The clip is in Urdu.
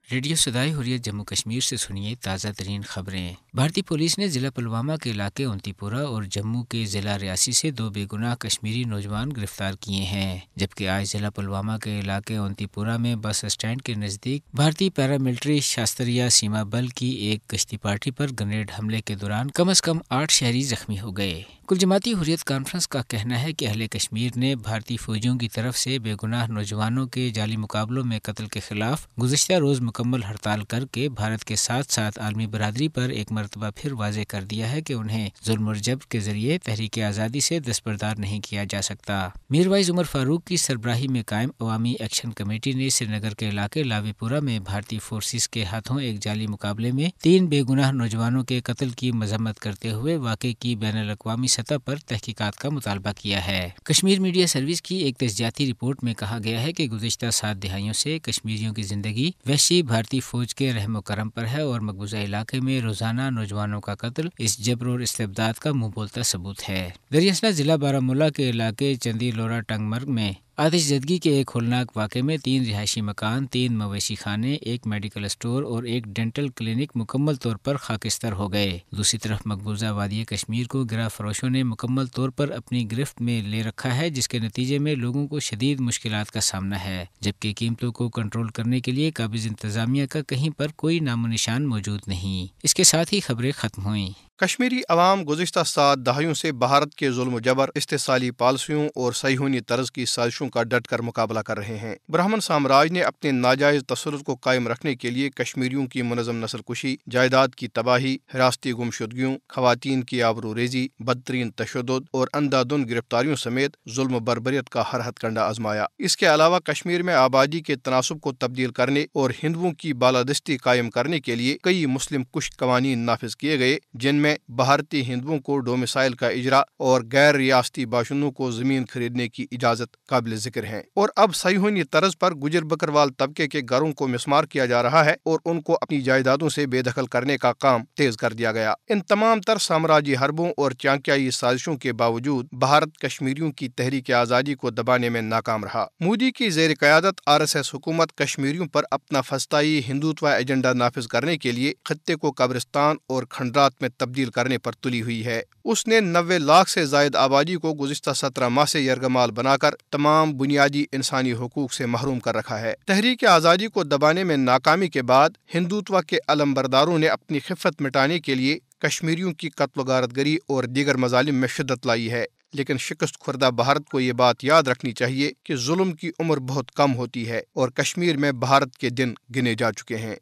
ریڈیو صدائے حریت جموں کشمیر سے سنیے تازہ ترین خبریں۔ بھارتی پولیس نے ضلع پلوامہ کے علاقے اونتی پورہ اور جموں کے ضلع ریاسی سے 2 بے گناہ کشمیری نوجوان گرفتار کیے ہیں، جبکہ آج ضلع پلوامہ کے علاقے اونتی پورہ میں بس اسٹینڈ کے نزدیک بھارتی پیراملٹری شاستریہ سیما بل کی ایک گشتی پارٹی پر گرینیڈ حملے کے دوران کم از کم 8 شہری زخمی ہو گئے۔ کل جماعتی حریت کانفرنس کا کہنا ہے کہ اہل کشمیر نے بھارتی فوجیوں کی طرف سے بے گناہ نوجوانوں کے جعلی مقابلوں میں قتل کے خلاف گزشتہ روز مکمل ہڑتال کر کے بھارت کے ساتھ ساتھ عالمی برادری پر ایک مرتبہ پھر واضح کر دیا ہے کہ انہیں ظلم اور جبر کے ذریعے تحریک آزادی سے دستبردار نہیں کیا جا سکتا۔ میر وائز عمر فاروق کی سربراہی میں قائم عوامی ایکشن کمیٹی نے سری نگر کے علاقے لاوی پورہ میں بھارتی فورسز کے ہاتھوں ایک جعلی مقابلے میں 3 بے گناہ نوجوانوں کے قتل کی مذمت کرتے ہوئے واقعے کی بین الاقوامی سطح پر تحقیقات کا مطالبہ کیا ہے۔ کشمیر میڈیا سروس کی ایک تجزیاتی رپورٹ میں کہا گیا ہے کہ گزشتہ 7 دہائیوں سے کشمیریوں کی زندگی وحشی بھارتی فوج کے رحم و کرم پر ہے اور مقبوضہ علاقے میں روزانہ نوجوانوں کا قتل اس جبر اور استبداد کا منہ بولتا ثبوت ہے۔ دریاسنا ضلع بارہمولہ کے علاقے چندی لورا ٹنگ مرگ میں آتش زدگی کے ایک ہولناک واقعے میں 3 رہائشی مکان، 3 مویشی خانے، ایک میڈیکل اسٹور اور ایک ڈینٹل کلینک مکمل طور پر خاکستر ہو گئے۔ دوسری طرف مقبوضہ وادی کشمیر کو گرہ فروشوں نے مکمل طور پر اپنی گرفت میں لے رکھا ہے، جس کے نتیجے میں لوگوں کو شدید مشکلات کا سامنا ہے، جبکہ قیمتوں کو کنٹرول کرنے کے لیے قابض انتظامیہ کا کہیں پر کوئی نام و نشان موجود نہیں۔ اس کے ساتھ ہی خبریں ختم ہوئیں۔ کشمیری عوام گزشتہ 7 دہائیوں سے بھارت کے ظلم و جبر، استحصالی پالیسیوں اور صہیونی طرز کی سازشوں کا ڈٹ کر مقابلہ کر رہے ہیں۔ برہمن سامراج نے اپنے ناجائز تسلط کو قائم رکھنے کے لیے کشمیریوں کی منظم نسل کشی، جائیداد کی تباہی، حراستی گمشدگیوں، خواتین کی آبروریزی، بدترین تشدد اور اندھادھند گرفتاریوں سمیت ظلم و بربریت کا ہر ہتھ کنڈا آزمایا۔ اس کے علاوہ کشمیر میں آبادی کے تناسب کو تبدیل کرنے اور ہندوؤں کی بالادستی قائم کرنے کے لیے کئی مسلم کش قوانین نافذ کیے گئے، جن میں بھارتی ہندوؤں کو ڈومیسائل کا اجرا اور غیر ریاستی باشندوں کو زمین خریدنے کی اجازت قابل ذکر ہے، اور اب صہیونی طرز پر گجر بکروال طبقے کے گھروں کو مسمار کیا جا رہا ہے اور ان کو اپنی جائیدادوں سے بے دخل کرنے کا کام تیز کر دیا گیا۔ ان تمام تر سامراجی حربوں اور چانکیائی سازشوں کے باوجود بھارت کشمیریوں کی تحریک آزادی کو دبانے میں ناکام رہا۔ مودی کی زیر قیادت RSS حکومت کشمیریوں پر اپنا فسطائی ہندوتوا ایجنڈا نافذ کرنے کے لیے خطے کو قبرستان اور کھنڈرات میں تبدیل کرنے پر تلی ہوئی ہے۔ اس نے 90 لاکھ سے زائد آبادی کو گزشتہ 17 ماہ سے یرغمال بنا کر تمام بنیادی انسانی حقوق سے محروم کر رکھا ہے۔ تحریک آزادی کو دبانے میں ناکامی کے بعد ہندوتوا کے علم برداروں نے اپنی خفت مٹانے کے لیے کشمیریوں کی قتل و غارت گری اور دیگر مظالم میں شدت لائی ہے، لیکن شکست خوردہ بھارت کو یہ بات یاد رکھنی چاہیے کہ ظلم کی عمر بہت کم ہوتی ہے اور کشمیر میں بھارت کے دن گنے جا چکے ہیں۔